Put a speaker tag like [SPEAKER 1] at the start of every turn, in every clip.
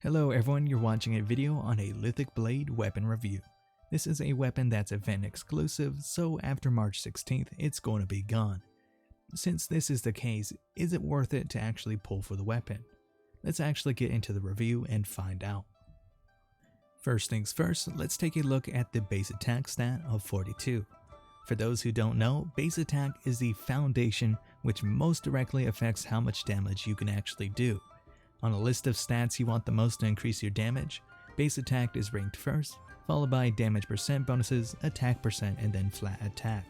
[SPEAKER 1] Hello everyone, you're watching a video on a Lithic Blade weapon review. This is a weapon that's event exclusive, so after March 16th, it's going to be gone. Since this is the case, is it worth it to actually pull for the weapon? Let's actually get into the review and find out. First things first, let's take a look at the base attack stat of 42. For those who don't know, base attack is the foundation which most directly affects how much damage you can actually do. On a list of stats you want the most to increase your damage, base attack is ranked first, followed by damage percent bonuses, attack percent, and then flat attack.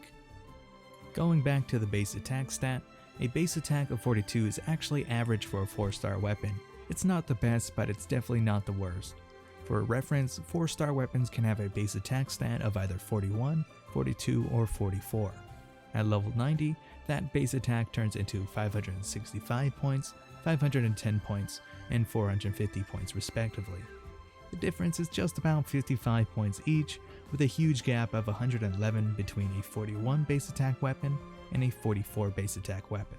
[SPEAKER 1] Going back to the base attack stat, a base attack of 42 is actually average for a 4-star weapon. It's not the best, but it's definitely not the worst. For reference, 4-star weapons can have a base attack stat of either 41, 42, or 44. At level 90, that base attack turns into 565 points, 510 points, and 450 points respectively. The difference is just about 55 points each, with a huge gap of 111 between a 41 base attack weapon and a 44 base attack weapon.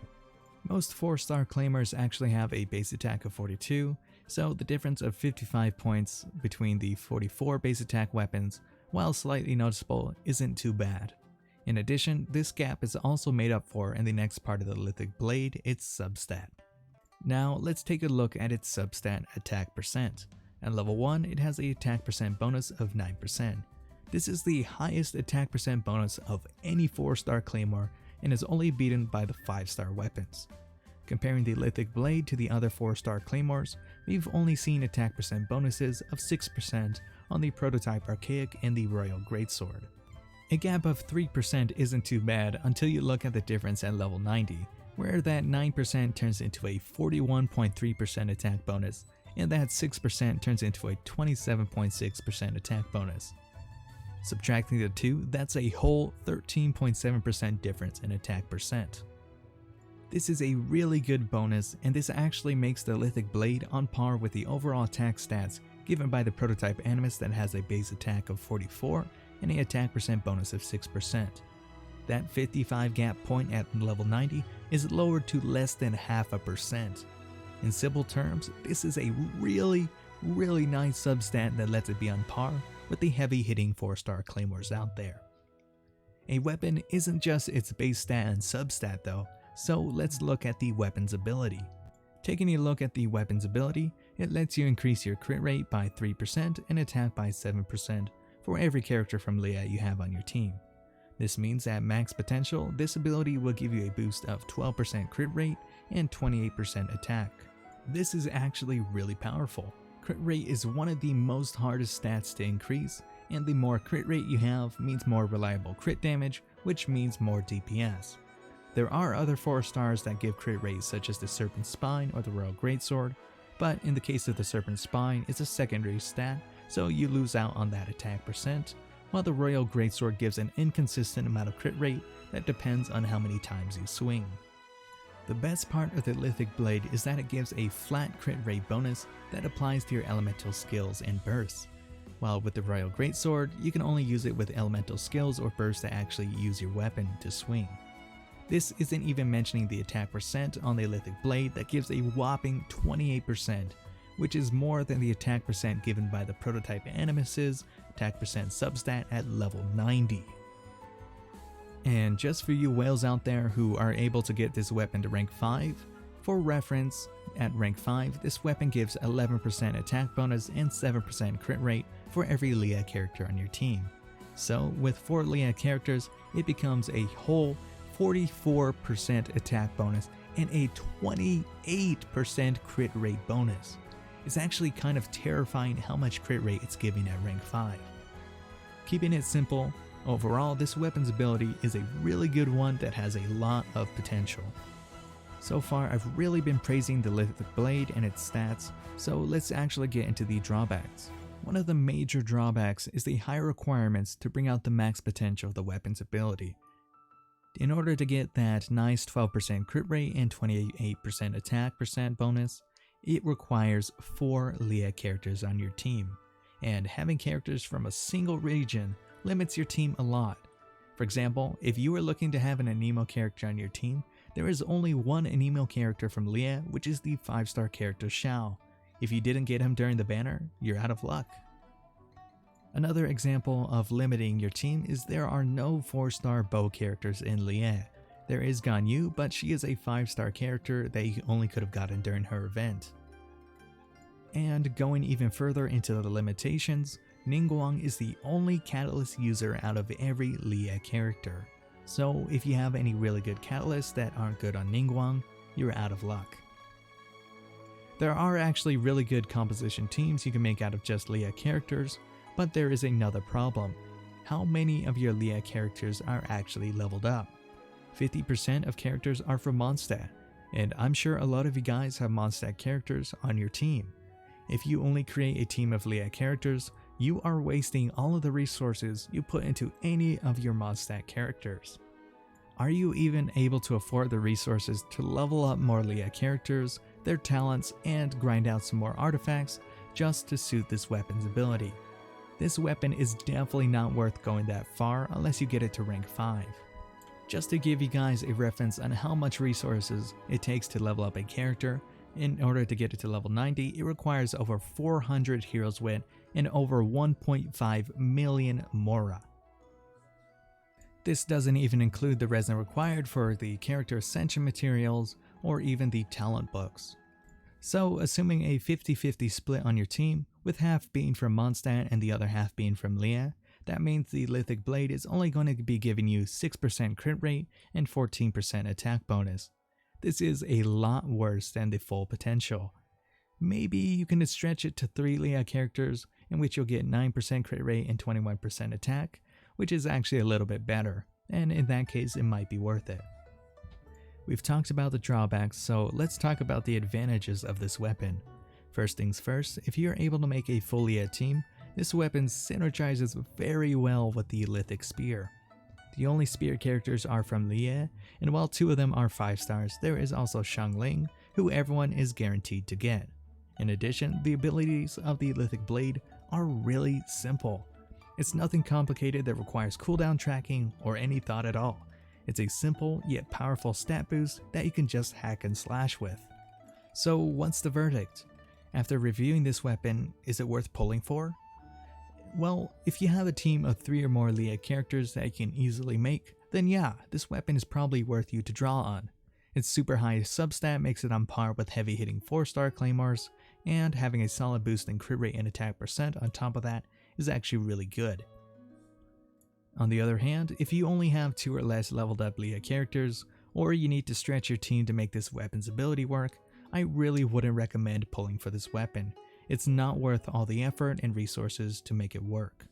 [SPEAKER 1] Most 4-star claimers actually have a base attack of 42, so the difference of 55 points between the 44 base attack weapons, while slightly noticeable, isn't too bad. In addition, this gap is also made up for in the next part of the Lithic Blade, its substat. Now let's take a look at its substat attack percent. At level 1, it has a attack percent bonus of 9%. This is the highest attack percent bonus of any 4-star claymore and is only beaten by the 5-star weapons. Comparing the Lithic Blade to the other 4-star claymores, we've only seen attack percent bonuses of 6% on the Prototype Archaic and the Royal Greatsword. A gap of 3% isn't too bad until you look at the difference at level 90, where that 9% turns into a 41.3% attack bonus, and that 6% turns into a 27.6% attack bonus. Subtracting the two, that's a whole 13.7% difference in attack percent. This is a really good bonus, and this actually makes the Lithic Blade on par with the overall attack stats given by the Prototype Animus that has a base attack of 44 and an attack percent bonus of 6%. That 55 gap point at level 90 is lowered to less than 0.5%. In simple terms, this is a really nice substat that lets it be on par with the heavy hitting 4-star claymores out there. A weapon isn't just its base stat and substat though, so let's look at the weapon's ability. Taking a look at the weapon's ability, it lets you increase your crit rate by 3% and attack by 7% for every character from Leah you have on your team. This means at max potential, this ability will give you a boost of 12% crit rate and 28% attack. This is actually really powerful. Crit rate is one of the most hardest stats to increase, and the more crit rate you have means more reliable crit damage, which means more DPS. There are other 4-stars that give crit rates such as the Serpent Spine or the Royal Greatsword, but in the case of the Serpent Spine, it's a secondary stat, so you lose out on that attack percent, while the Royal Greatsword gives an inconsistent amount of crit rate that depends on how many times you swing. The best part of the Lithic Blade is that it gives a flat crit rate bonus that applies to your elemental skills and bursts, while with the Royal Greatsword, you can only use it with elemental skills or bursts that actually use your weapon to swing. This isn't even mentioning the attack percent on the Lithic Blade that gives a whopping 28%, which is more than the attack percent given by the Prototype Animus's attack percent substat at level 90. And just for you whales out there who are able to get this weapon to rank 5, for reference, at rank 5, this weapon gives 11% attack bonus and 7% crit rate for every Leah character on your team. So with 4 Leah characters, it becomes a whole 44% attack bonus and a 28% crit rate bonus. It's actually kind of terrifying how much crit rate it's giving at rank 5. Keeping it simple, overall this weapon's ability is a really good one that has a lot of potential. So far I've really been praising the Lithic Blade and its stats, so let's actually get into the drawbacks. One of the major drawbacks is the high requirements to bring out the max potential of the weapon's ability. In order to get that nice 12% crit rate and 28% attack percent bonus, it requires 4 Leah characters on your team, and having characters from a single region limits your team a lot. For example, if you are looking to have an Anemo character on your team, there is only one Anemo character from Leah, which is the 5-star character Xiao, If you didn't get him during the banner, you're out of luck. Another example of limiting your team is there are no 4-star bow characters in Lieh. There is Ganyu, but she is a 5-star character that you only could have gotten during her event. And going even further into the limitations, Ningguang is the only catalyst user out of every Lieh character. So if you have any really good catalysts that aren't good on Ningguang, you're out of luck. There are actually really good composition teams you can make out of just Lieh characters, but there is another problem. How many of your Lieh characters are actually leveled up? 50% of characters are from Mondstadt, and I'm sure a lot of you guys have Mondstadt characters on your team. If you only create a team of Lieh characters, you are wasting all of the resources you put into any of your Mondstadt characters. Are you even able to afford the resources to level up more Lieh characters, their talents, and grind out some more artifacts just to suit this weapon's ability? This weapon is definitely not worth going that far unless you get it to rank 5. Just to give you guys a reference on how much resources it takes to level up a character, in order to get it to level 90, it requires over 400 Hero's Wit and over 1.5 million Mora. This doesn't even include the resin required for the character ascension materials or even the talent books. So assuming a 50-50 split on your team, with half being from Mondstadt and the other half being from Lieh, that means the Lithic Blade is only going to be giving you 6% crit rate and 14% attack bonus. This is a lot worse than the full potential. Maybe you can stretch it to 3 Lieh characters in which you'll get 9% crit rate and 21% attack, which is actually a little bit better, and in that case it might be worth it. We've talked about the drawbacks, so let's talk about the advantages of this weapon. First things first, if you're able to make a full Lieh team, this weapon synergizes very well with the Lithic Spear. The only spear characters are from Lieh, and while 2 of them are 5 stars, there is also Xiangling, who everyone is guaranteed to get. In addition, the abilities of the Lithic Blade are really simple. It's nothing complicated that requires cooldown tracking or any thought at all. It's a simple yet powerful stat boost that you can just hack and slash with. So what's the verdict? After reviewing this weapon, is it worth pulling for? Well, if you have a team of 3 or more Lieh characters that you can easily make, then yeah, this weapon is probably worth you to draw on. Its super high substat makes it on par with heavy hitting 4-star claymores, and having a solid boost in crit rate and attack percent on top of that is actually really good. On the other hand, if you only have 2 or less leveled up Lieh characters, or you need to stretch your team to make this weapon's ability work, I really wouldn't recommend pulling for this weapon. It's not worth all the effort and resources to make it work.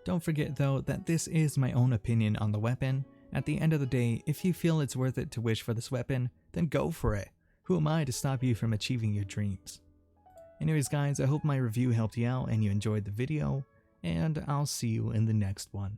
[SPEAKER 1] Don't forget though that this is my own opinion on the weapon. At the end of the day, if you feel it's worth it to wish for this weapon, then go for it. Who am I to stop you from achieving your dreams? Anyways guys, I hope my review helped you out and you enjoyed the video, and I'll see you in the next one.